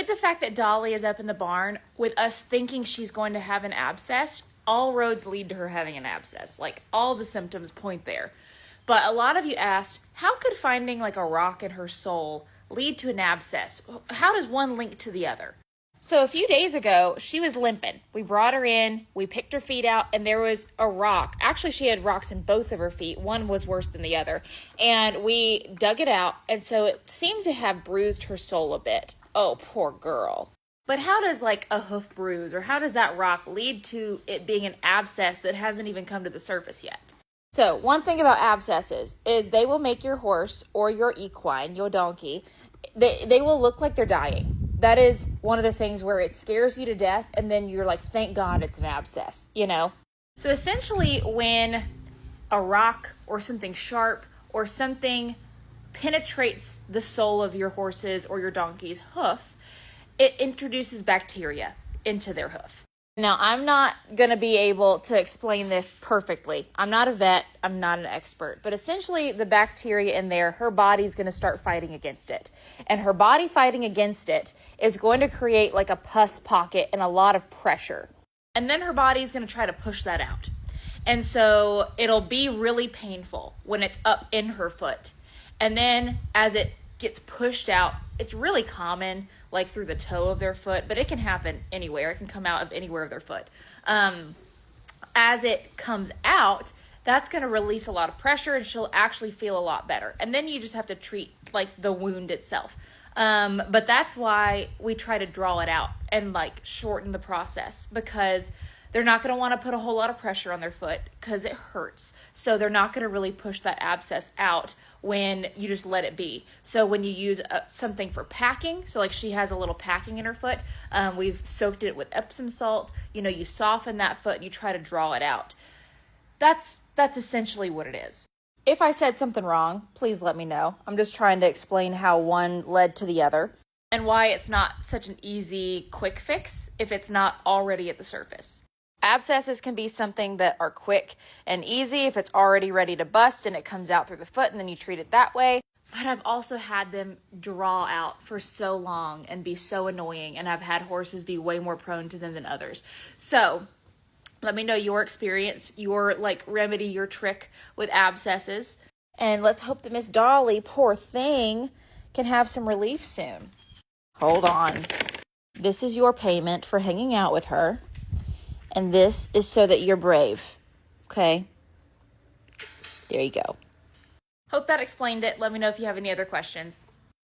with the fact that Dolly is up in the barn, with us thinking she's going to have an abscess, all roads lead to her having an abscess. Like, all the symptoms point there. But a lot of you asked, how could finding like a rock in her sole lead to an abscess? How does one link to the other? So a few days ago, she was limping. We brought her in, we picked her feet out, and there was a rock. Actually, she had rocks in both of her feet. One was worse than the other. And we dug it out, and so it seemed to have bruised her sole a bit. Oh, poor girl. But how does like a hoof bruise, or how does that rock lead to it being an abscess that hasn't even come to the surface yet? So one thing about abscesses is they will make your horse or your equine, your donkey, they will look like they're dying. That is one of the things where it scares you to death, and then you're like, thank God it's an abscess, you know? So essentially, when a rock or something sharp or something penetrates the sole of your horse's or your donkey's hoof, it introduces bacteria into their hoof. Now, I'm not going to be able to explain this perfectly. I'm not a vet. I'm not an expert. But essentially, the bacteria in there, her body's going to start fighting against it. And her body fighting against it is going to create like a pus pocket and a lot of pressure. And then her body's going to try to push that out. And so it'll be really painful when it's up in her foot. And then as it gets pushed out, it's really common like through the toe of their foot, but it can happen anywhere. It can come out of anywhere of their foot. As it comes out, that's going to release a lot of pressure, and she'll actually feel a lot better. And then you just have to treat like the wound itself. But that's why we try to draw it out and like shorten the process, because they're not going to want to put a whole lot of pressure on their foot because it hurts. So they're not going to really push that abscess out when you just let it be. So when you use something for packing, so like she has a little packing in her foot, we've soaked it with Epsom salt. You know, you soften that foot and you try to draw it out. That's essentially what it is. If I said something wrong, please let me know. I'm just trying to explain how one led to the other and why it's not such an easy, quick fix if it's not already at the surface. Abscesses can be something that are quick and easy if it's already ready to bust and it comes out through the foot and then you treat it that way. But I've also had them draw out for so long and be so annoying, and I've had horses be way more prone to them than others. So let me know your experience, your like remedy, your trick with abscesses. And let's hope that Miss Dolly, poor thing, can have some relief soon. Hold on. This is your payment for hanging out with her. And this is so that you're brave, okay? There you go. Hope that explained it. Let me know if you have any other questions.